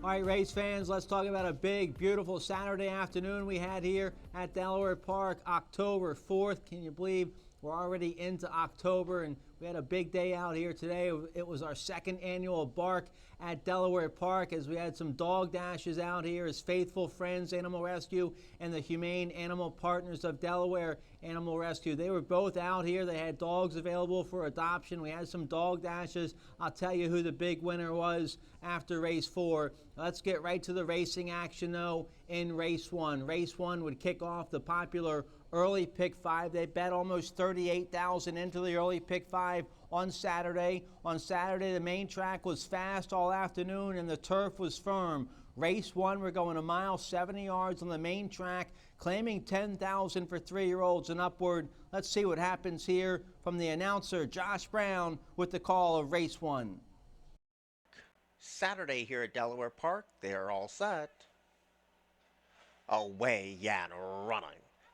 All right, race fans, let's talk about a big, beautiful Saturday afternoon we had here at Delaware Park, October 4th. Can you believe we're already into October, and we had a big day out here today. It was our second annual Bark at Delaware Park, as we had some dog dashes out here as Faithful Friends Animal Rescue and the Humane Animal Partners of Delaware Animal Rescue. They were both out here. They had dogs available for adoption. We had some dog dashes. I'll tell you who the big winner was after race 4. Let's get right to the racing action, though, in race 1. Race 1 would kick off the popular early pick 5. They bet almost $38,000 into the early pick 5 on Saturday. On Saturday, the main track was fast all afternoon and the turf was firm. Race 1, we're going a mile, 70 yards on the main track, claiming $10,000 for 3-year-olds and upward. Let's see what happens here from the announcer, Josh Brown, with the call of race 1. Saturday here at Delaware Park, they're all set. Away and running.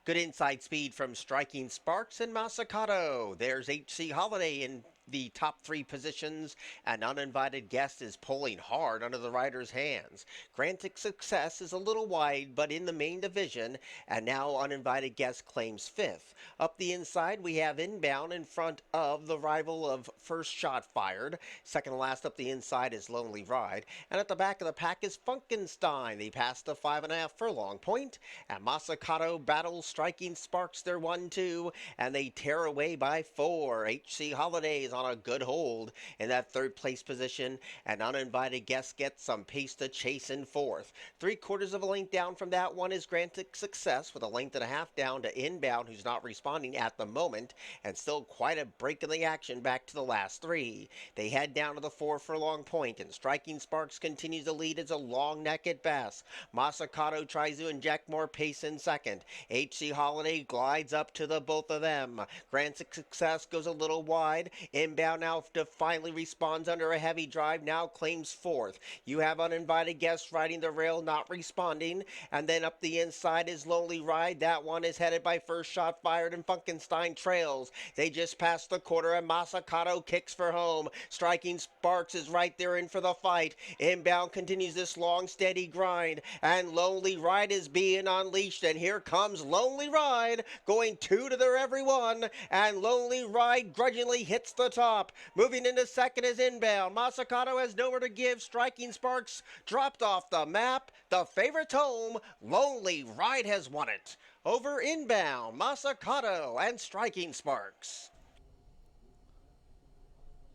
Good inside speed from Striking Sparks and Massacato. There's HC Holiday in the top 3 positions. An uninvited guest is pulling hard under the rider's hands. Granted Success is a little wide, but in the main division, and now uninvited guest claims 5th. Up the inside, we have Inbound in front of the rival of First Shot Fired. Second to last up the inside is Lonely Ride. And at the back of the pack is Funkenstein. They pass the 5.5 furlong point, and Massacato battles Striking Sparks their 1-2, and they tear away by 4. HC Holidays on a good hold in that 3rd place position, and uninvited guests get some pace to chase in 4th. 3/4 of a length down from that one is Granted Success, with a length and a half down to Inbound, who's not responding at the moment, and still quite a break in the action back to the last 3. They head down to the 4 furlong point, and Striking Sparks continues to lead as a long neck at best. Massacato tries to inject more pace in 2nd. HC Holiday glides up to the both of them. Granted Success goes a little wide. Inbound now finally responds under a heavy drive, now claims 4th. You have uninvited guests riding the rail, not responding. And then up the inside is Lonely Ride. That one is headed by First Shot Fired, and Funkenstein trails. They just passed the quarter, and Massacato kicks for home. Striking Sparks is right there in for the fight. Inbound continues this long, steady grind, and Lonely Ride is being unleashed. And here comes Lonely Ride, going 2 to their every one, and Lonely Ride grudgingly hits the top. Moving into 2nd is Inbound. Massacato has nowhere to give. Striking Sparks dropped off the map. The favorite's home. Lonely Ride has won it over Inbound, Massacato, and Striking Sparks.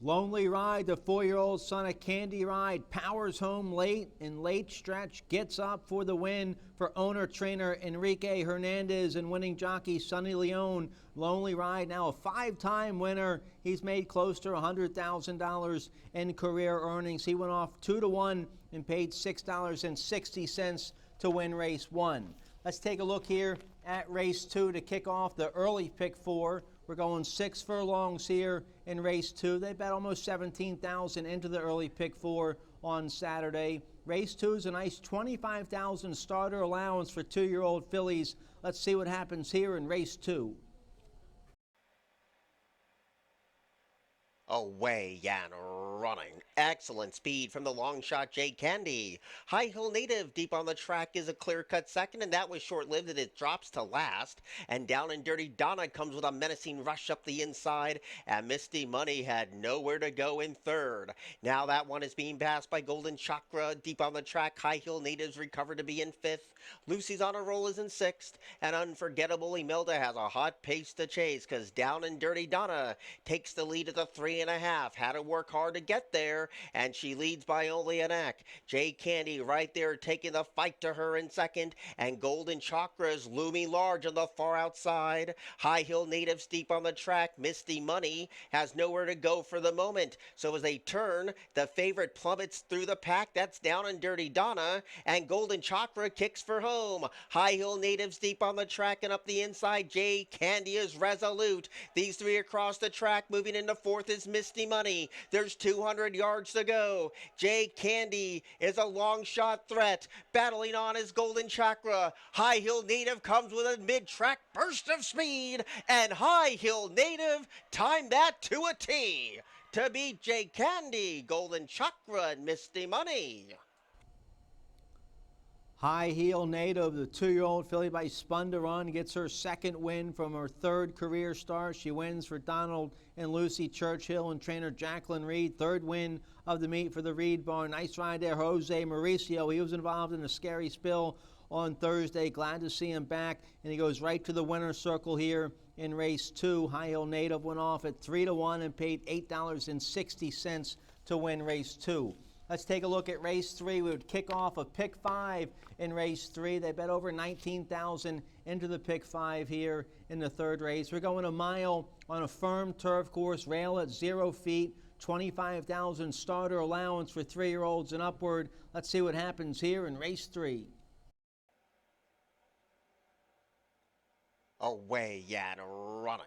Lonely Ride, the 4-year-old son of Candy Ride, powers home late in late stretch, gets up for the win for owner-trainer Enrique Hernandez and winning jockey Sonny Leone. Lonely Ride, now a 5-time winner. He's made close to $100,000 in career earnings. He went off 2-1 and paid $6.60 to win race 1. Let's take a look here at race 2 to kick off the early pick 4. We're going 6 furlongs here in race 2. They bet almost $17,000 into the early pick 4 on Saturday. Race 2 is a nice $25,000 starter allowance for 2-year-old fillies. Let's see what happens here in race 2. Away and running. Excellent speed from the long shot Jay Candy. High Hill Native deep on the track is a clear-cut 2nd, and that was short-lived, and it drops to last. And Down and Dirty Donna comes with a menacing rush up the inside, and Misty Money had nowhere to go in 3rd. Now that one is being passed by Golden Chakra deep on the track. High Hill Natives recovered to be in 5th. Lucy's on a roll is in 6th, and Unforgettable Imelda has a hot pace to chase, because Down and Dirty Donna takes the lead at the 3.5. Had to work hard to get there, and she leads by only a neck. Jay Candy right there taking the fight to her in 2nd, and Golden Chakra is looming large on the far outside. High Hill Natives deep on the track. Misty Money has nowhere to go for the moment, so as they turn, the favorite plummets through the pack. That's Down and Dirty Donna, and Golden Chakra kicks for home. High Hill Natives deep on the track, and up the inside, Jay Candy is resolute. These 3 across the track. Moving into 4th is Misty Money. There's 200 yards to go. Jay Candy is a long shot threat. Battling on is Golden Chakra. High Hill Native comes with a mid-track burst of speed, and High Hill Native timed that to a T to beat Jay Candy, Golden Chakra, and Misty Money. High Heel Native, the 2-year-old filly by Spun to Run, gets her second win from her third career start. She wins for Donald and Lucy Churchill and trainer Jacqueline Reed. Third win of the meet for the Reed Barn. Nice ride there, Jose Mauricio. He was involved in a scary spill on Thursday. Glad to see him back, and he goes right to the winner's circle here in race 2. High Heel Native went off at 3-1 and paid $8.60 to win race 2. Let's take a look at race 3. We would kick off a pick 5 in race 3. They bet over 19,000 into the pick 5 here in the third race. We're going a mile on a firm turf course, rail at 0 feet, 25,000 starter allowance for 3-year-olds and upward. Let's see what happens here in race 3. Away and running.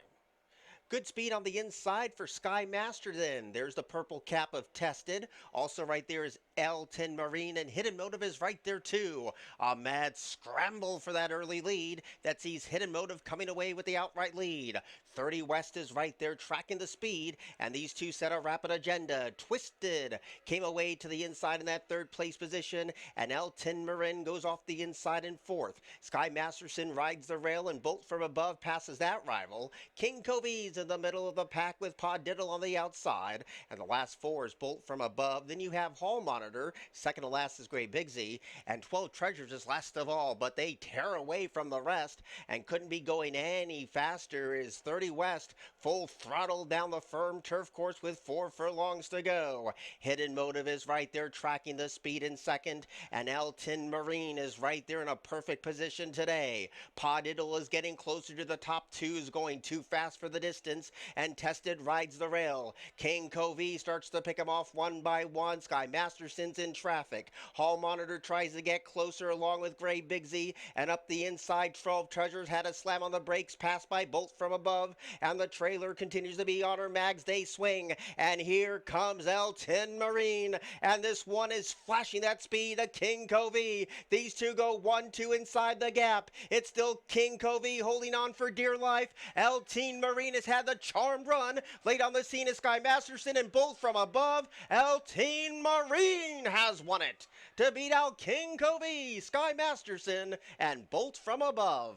Good speed on the inside for Sky Master then. There's the purple cap of Tested. Also right there is L10 Marine, and Hidden Motive is right there too. A mad scramble for that early lead. That sees Hidden Motive coming away with the outright lead. 30 West is right there tracking the speed, and these two set a rapid agenda. Twisted came away to the inside in that third place position, and L10 Marin goes off the inside in fourth. Sky Masterson rides the rail, and Bolt from Above passes that rival. King Covey's in the middle of the pack with Pod Diddle on the outside, and the last four is Bolt from Above. Then you have Hall Monitor, second to last is Gray Bigsy, and 12 Treasures is last of all, but they tear away from the rest and couldn't be going any faster. Is 30 West full throttle down the firm turf course with 4 furlongs to go. Hidden Motive is right there tracking the speed in second, and L10 Marine is right there in a perfect position today. Pod Diddle is getting closer to the top two, is going too fast for the distance, and Tested rides the rail. King Covey starts to pick him off one by one. Sky Masterson's in traffic. Hall Monitor tries to get closer along with Gray Bigsy, and up the inside 12 Treasures had a slam on the brakes, passed by Bolt from Above, and the trailer continues to be Honor Mags. They swing, and here comes L10 Marine, and this one is flashing that speed of King Covey. These two go 1-2 inside the gap. It's still King Covey holding on for dear life. L10 Marine has had the charmed run. Late on the scene is Sky Masterson and Bolt from Above. L10 Marine has won it to beat out King Covey, Sky Masterson, and Bolt from Above.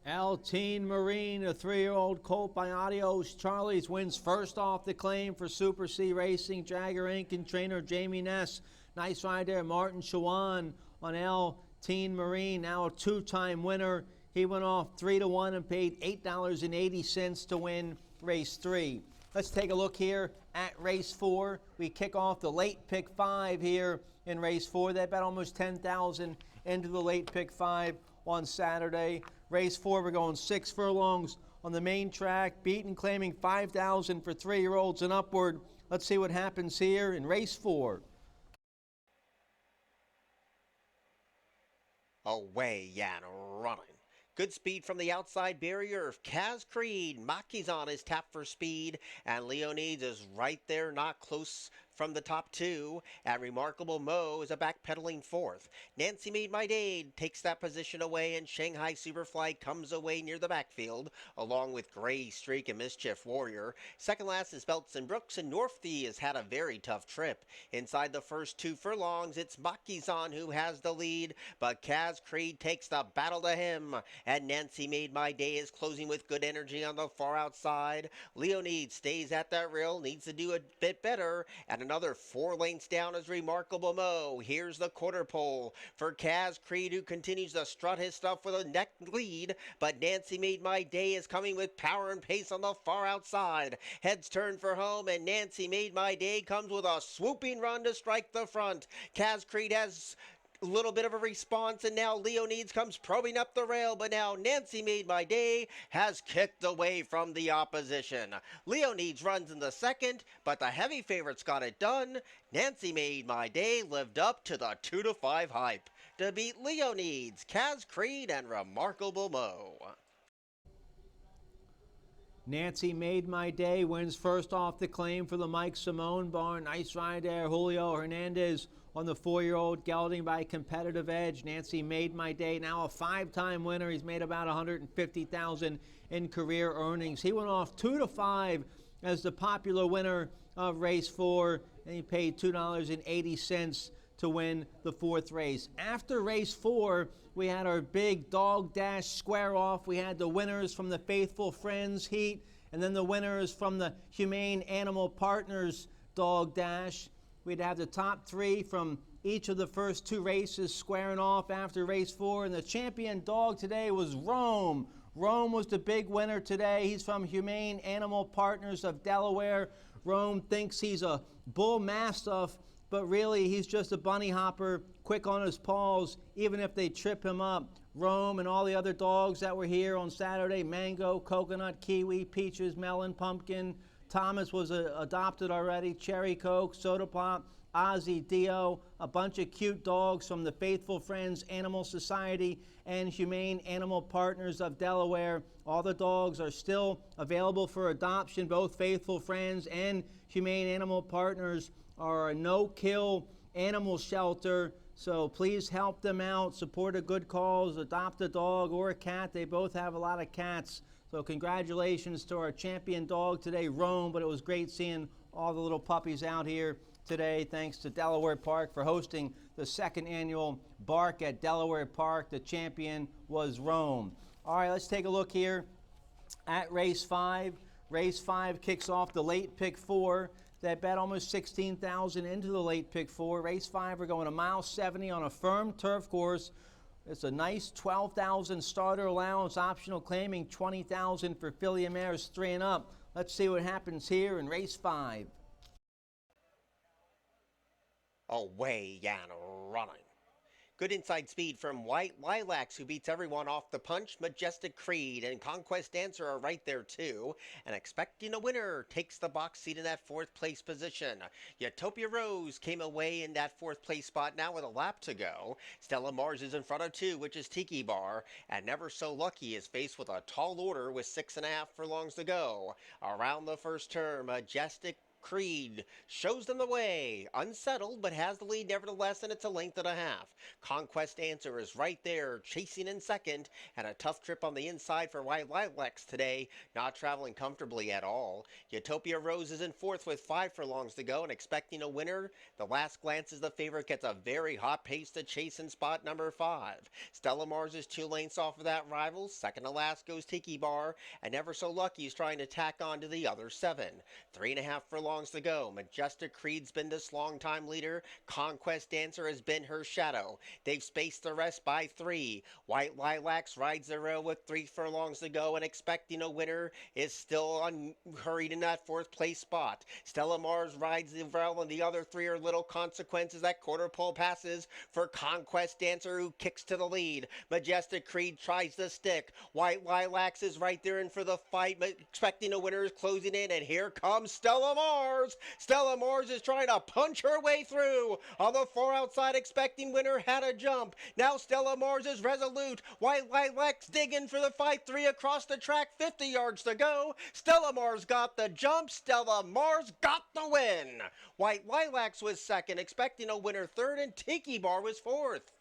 L10 Marine, a 3-year-old colt by Adios Charlie's, wins first off the claim for Super C Racing. Jagger Inc. and trainer Jamie Ness. Nice ride there. Martin Shawan on L10 Marine, now a 2-time winner. He went off 3-1 and paid $8.80 to win race 3. Let's take a look here at race 4. We kick off the late pick 5 here in race 4. They bet almost 10,000 into the late pick 5 on Saturday. Race 4, we're going 6 furlongs on the main track, beaten claiming 5,000 for 3-year-olds and upward. Let's see what happens here in race 4. Away and running. Good speed from the outside barrier of Kaz Creed. Makizan is tapped for speed, and Leonides is right there, not close from the top two, and Remarkable Mo is a backpedaling fourth. Nancy Made My Day takes that position away, and Shanghai Superfly comes away near the backfield, along with Gray Streak and Mischief Warrior. Second last is Belts and Brooks, and Northie has had a very tough trip. Inside the first 2 furlongs, it's Makizan who has the lead, but Kaz Creed takes the battle to him, and Nancy Made My Day is closing with good energy on the far outside. Leonid stays at that rail, needs to do a bit better, and another 4 lengths down is Remarkable Mo. Here's the quarter pole for Kaz Creed, who continues to strut his stuff with a neck lead, but Nancy Made My Day is coming with power and pace on the far outside. Heads turn for home, and Nancy Made My Day comes with a swooping run to strike the front. Kaz Creed has a little bit of a response, and now Leonides comes probing up the rail, but now Nancy Made My Day has kicked away from the opposition. Leonides runs in the second, but the heavy favorites got it done. Nancy Made My Day lived up to the 2-5 hype to beat Leonides, Kaz Creed, and Remarkable Mo. Nancy Made My Day wins first off the claim for the Mike Simone barn. Nice ride there. Julio Hernandez on the 4-year-old, gelding by Competitive Edge. Nancy Made My Day, now a 5-time winner. He's made about $150,000 in career earnings. He went off 2-5 as the popular winner of race 4, and he paid $2.80 to win the 4th race. After race 4, we had our big dog dash square off. We had the winners from the Faithful Friends heat, and then the winners from the Humane Animal Partners dog dash. We'd have the top 3 from each of the first 2 races squaring off after race 4, and the champion dog today was Rome. Rome was the big winner today. He's from Humane Animal Partners of Delaware. Rome thinks he's a bull mastiff, but really he's just a bunny hopper, quick on his paws, even if they trip him up. Rome and all the other dogs that were here on Saturday, mango, coconut, kiwi, peaches, melon, pumpkin. Thomas was adopted already, cherry coke, soda pop, Ozzy, Dio, a bunch of cute dogs from the Faithful Friends Animal Society and Humane Animal Partners of Delaware. All the dogs are still available for adoption. Both Faithful Friends and Humane Animal Partners are a no-kill animal shelter, so please help them out, support a good cause, adopt a dog or a cat. They both have a lot of cats. So congratulations to our champion dog today, Rome, but it was great seeing all the little puppies out here today. Thanks to Delaware Park for hosting the 2nd annual Bark at Delaware Park. The champion was Rome. All right, let's take a look here at race 5. Race 5 kicks off the late pick 4. That bet almost 16,000 into the late pick 4. Race 5, we're going a mile 70 on a firm turf course. It's a nice 12,000 starter allowance, optional claiming 20,000 for filly and mares 3 and up. Let's see what happens here in race 5. Away and running. Good inside speed from White Lilacs, who beats everyone off the punch. Majestic Creed and Conquest Dancer are right there too. And Expecting a Winner takes the box seat in that 4th place position. Utopia Rose came away in that 4th place spot now with a lap to go. Stella Mars is in front of 2, which is Tiki Bar. And Never So Lucky is faced with a tall order with 6.5 furlongs to go. Around the first turn, Majestic Creed shows them the way, unsettled, but has the lead nevertheless, and it's a length and a half. Conquest Answer is right there, chasing in second, and a tough trip on the inside for White Lilacs today, not traveling comfortably at all. Utopia Rose is in 4th with 5 furlongs to go, and Expecting a Winner. The last glance as the favorite gets a very hot pace to chase in spot number 5. Stella Mars is 2 lengths off of that rival. Second to last goes Tiki Bar, and Never So Lucky is trying to tack on to the other 7. 3.5 furlongs to go. Majestic Creed's been this long-time leader. Conquest Dancer has been her shadow. They've spaced the rest by 3. White Lilacs rides the rail with 3 furlongs to go, and Expecting a Winner is still unhurried in that 4th place spot. Stella Mars rides the rail, and the other 3 are little consequences. That quarter pole passes for Conquest Dancer, who kicks to the lead. Majestic Creed tries to stick. White Lilacs is right there in for the fight, but Expecting a Winner is closing in, and here comes Stella Mars. Stella Mars is trying to punch her way through. On the far outside, Expecting Winner had a jump. Now Stella Mars is resolute. White Lilacs digging for the fight. 3 across the track, 50 yards to go. Stella Mars got the jump. Stella Mars got the win. White Lilacs was 2nd, Expecting a Winner 3rd, and Tiki Bar was 4th.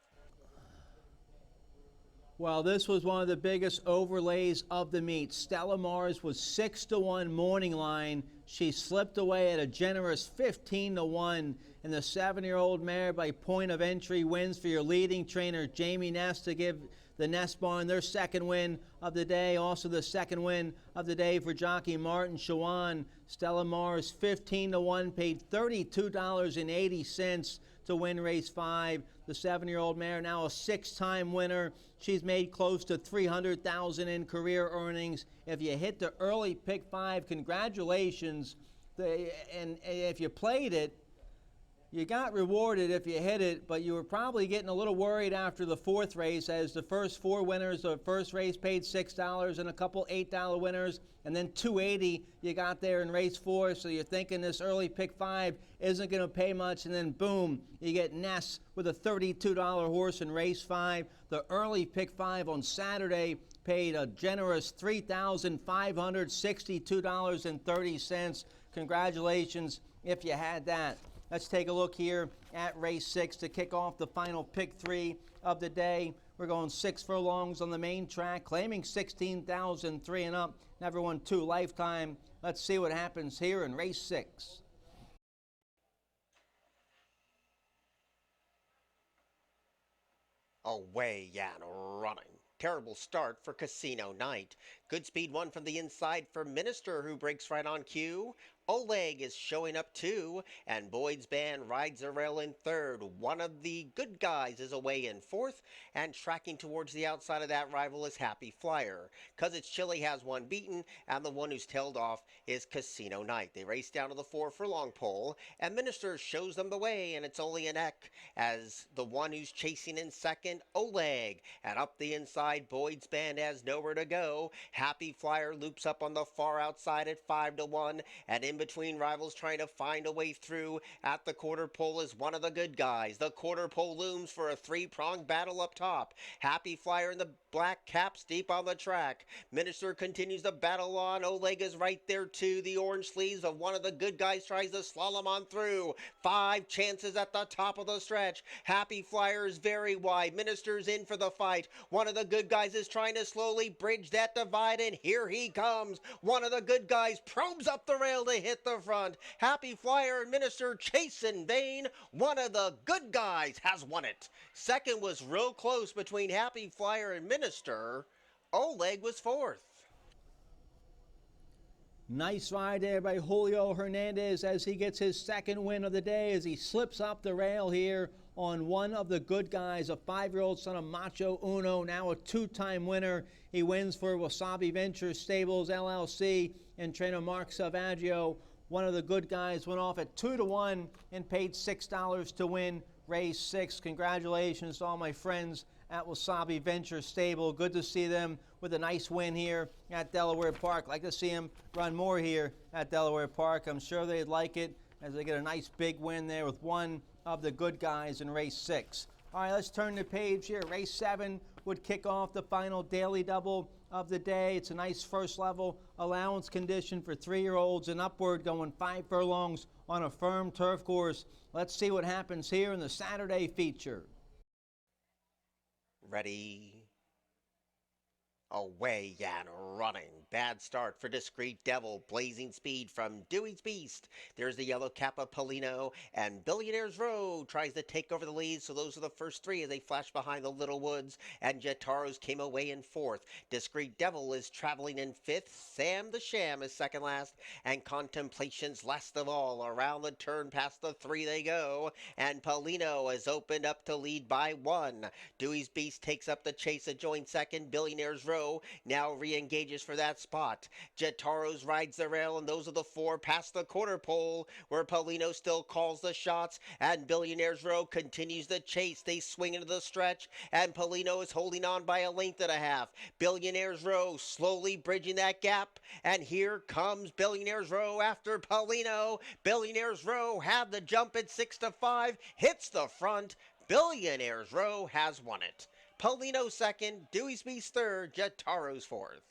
Well, this was one of the biggest overlays of the meet. Stella Mars was 6-1 morning line. She slipped away at a generous 15-1, and the 7-year-old mare by point of entry wins for your leading trainer, Jamie Ness, to give the Ness Barn their 2nd win of the day. Also the 2nd win of the day for jockey Martin Shawan. Stella Mars 15-1, paid $32.80 to win race 5. The 7-year-old mare, now a 6-time winner. She's made close to $300,000 in career earnings. If you hit the early pick 5, congratulations. And if you played it, you got rewarded if you hit it, but you were probably getting a little worried after the 4th race, as the first 4 winners of the first race paid $6 and a couple $8 winners, and then $2.80 you got there in race 4. So you're thinking this early pick 5 isn't going to pay much, and then boom, you get Ness with a $32 horse in race 5. The early pick 5 on Saturday paid a generous $3,562.30. Congratulations if you had that. Let's take a look here at race 6 to kick off the final pick 3 of the day. We're going 6 furlongs on the main track, claiming 16,000 3 and up. Never won 2 lifetime. Let's see what happens here in race 6. Away and running. Terrible start for Casino Night. Good speed one from the inside for Minister, who breaks right on cue. Oleg is showing up too, and Boyd's band rides the rail in third. One of the good guys is away in fourth, and tracking towards the outside of that rival is Happy Flyer. Cause It's Chilly has one beaten, and the one who's tailed off is Casino Night. They race down to the 4 furlong pole, and Minister shows them the way, and it's only an neck as the one who's chasing in second, Oleg. And up the inside, Boyd's band has nowhere to go. Happy Flyer loops up on the far outside at 5-1, and in between rivals trying to find a way through at the quarter pole is one of the good guys. The quarter pole looms for a three-pronged battle up top. Happy Flyer in the black caps deep on the track. Minister continues to battle on. Oleg is right there too. The orange sleeves of one of the good guys tries to slalom on through. 5 chances at the top of the stretch. Happy Flyer is very wide. Minister's in for the fight. One of the good guys is trying to slowly bridge that divide, and here he comes. One of the good guys probes up the rail to hit the front. Happy Flyer and Minister chase in vain. One of the good guys has won it. Second was real close between Happy Flyer and Minister. Oleg was fourth. Nice ride there by Julio Hernandez as he gets his second win of the day as he slips up the rail here on one of the good guys, a 5-year-old son of Macho Uno, now a 2-time winner. He wins for Wasabi Ventures Stables LLC and trainer Mark Salvaggio. One of the good guys went off at 2-1 and paid $6 to win race 6. Congratulations to all my friends at Wasabi Venture Stable. Good to see them with a nice win here at Delaware Park. Like to see them run more here at Delaware Park. I'm sure they'd like it as they get a nice big win there with one of the good guys in race 6. All right, let's turn the page here. Race 7 would kick off the final daily double of the day. It's a nice first level allowance condition for 3-year-olds and upward, going 5 furlongs on a firm turf course. Let's see what happens here in the Saturday feature. Ready, away and running. Bad start for Discreet Devil. Blazing speed from Dewey's Beast. There's the yellow cap of Polino, and Billionaire's Row tries to take over the lead, so those are the first 3 as they flash behind the Little Woods, and Jataro's came away in 4th. Discreet Devil is traveling in 5th. Sam the Sham is second last, and Contemplation's last of all. Around the turn past the 3 they go, and Polino has opened up to lead by 1. Dewey's Beast takes up the chase, a joint second. Billionaire's Row now re-engages for that spot. Jataro's rides the rail, and those are the 4 past the quarter pole, where Polino still calls the shots, and Billionaire's Row continues the chase. They swing into the stretch, and Polino is holding on by a length and a half. Billionaire's Row slowly bridging that gap, and here comes Billionaire's Row after Polino. Billionaire's Row had the jump at 6-5, hits the front. Billionaire's Row has won it. Polino second, Dewey's Beast third, Jataro's fourth.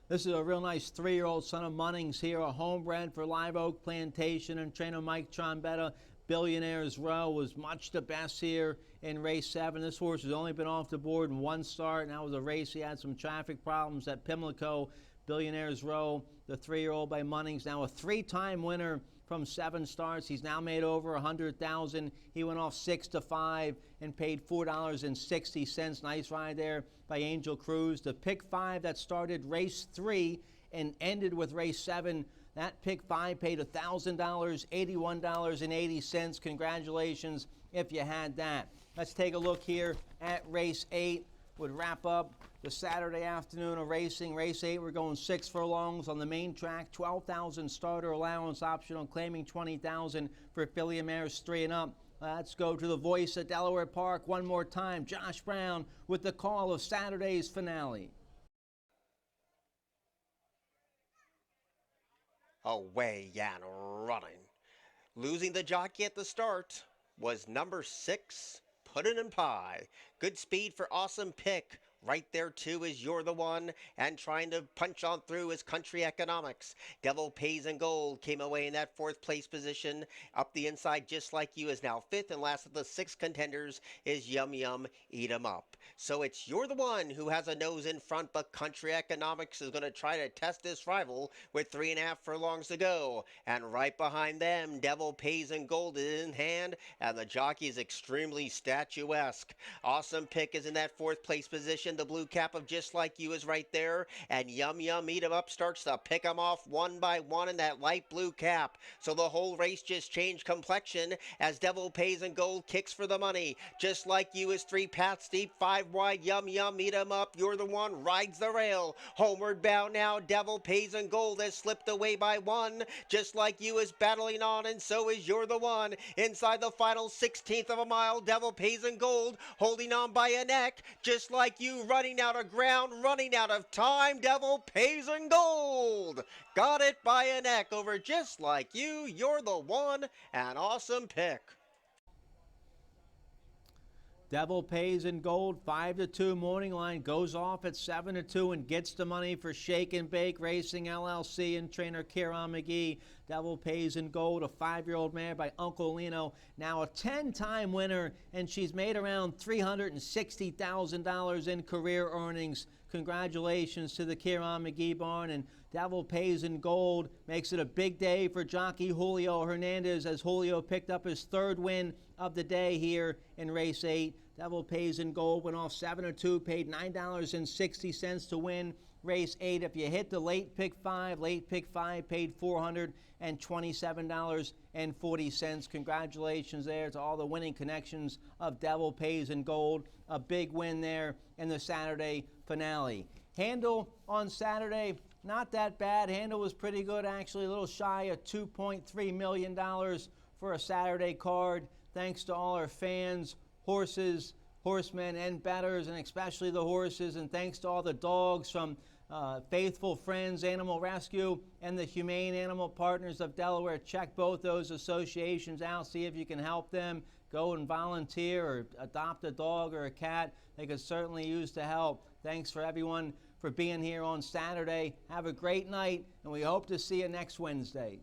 This is a real nice 3-year-old son of Munnings here, a homebred for Live Oak Plantation, and trainer Mike Trombetta. Billionaire's Row was much the best here in race 7. This horse has only been off the board in 1 start, and that was a race he had some traffic problems at Pimlico. Billionaire's Row, the 3-year-old by Munnings, now a 3-time winner from 7 starts. He's now made over $100,000. He went off 6-5 and paid $4.60. Nice ride there by Angel Cruz. The pick 5 that started race 3 and ended with race 7. That pick 5 paid $1,000, $81.80. Congratulations if you had that. Let's take a look here at race 8. Would wrap up the Saturday afternoon of racing. Race 8, we're going 6 furlongs on the main track. 12,000 starter allowance, optional claiming 20,000 for filly mares 3 and up. Let's go to the voice at Delaware Park one more time. Josh Brown with the call of Saturday's finale. Away and running. Losing the jockey at the start was number 6, Puddin' and Pie. Good speed for Awesome Pick. Right there, too, is You're the One, and trying to punch on through is Country Economics. Devil Pays in Gold came away in that fourth place position. Up the inside, Just Like You is now fifth, and last of the six contenders is Yum Yum Eat 'em Up. So it's You're the One who has a nose in front, but Country Economics is going to try to test this rival with 3.5 furlongs to go. And right behind them, Devil Pays in Gold is in hand, and the jockey is extremely statuesque. Awesome Pick is in that fourth place position. The blue cap of Just Like You is right there, and Yum Yum Eat 'em Up starts to pick 'em off one by one in that light blue cap. So the whole race just changed complexion as Devil Pays in Gold kicks for the money. Just Like You is 3 paths deep, 5 wide. Yum Yum Eat 'em Up, You're the One rides the rail. Homeward bound now, Devil Pays in Gold has slipped away by 1. Just Like You is battling on, and so is You're the One. Inside the final 16th of a mile, Devil Pays in Gold holding on by a neck. Just Like You running out of ground, running out of time. Devil Pays in Gold got it by a neck over Just Like You. You're the One, an Awesome Pick. Devil Pays in Gold, 5-2 morning line, goes off at 7-2 and gets the money for Shake and Bake Racing LLC and trainer Kieran McGee. Devil Pays in Gold, a 5-year-old mare by Uncle Lino, now a 10-time winner, and she's made around $360,000 in career earnings. Congratulations to the Kieran McGee barn, and Devil Pays in Gold makes it a big day for jockey Julio Hernandez as Julio picked up his third win of the day here in race 8. Devil Pays in Gold went off 7-2, paid $9.60 to win race 8. If you hit the late pick 5 paid $427.40. Congratulations there to all the winning connections of Devil Pays in Gold. A big win there in the Saturday finale. Handle on Saturday, not that bad. Handle was pretty good, actually, a little shy of $2.3 million for a Saturday card. Thanks to all our fans, horses, horsemen, and bettors, and especially the horses. And thanks to all the dogs from Faithful Friends Animal Rescue and the Humane Animal Partners of Delaware. Check both those associations out. See if you can help them. Go and volunteer or adopt a dog or a cat. They could certainly use the help. Thanks for everyone for being here on Saturday. Have a great night, and we hope to see you next Wednesday.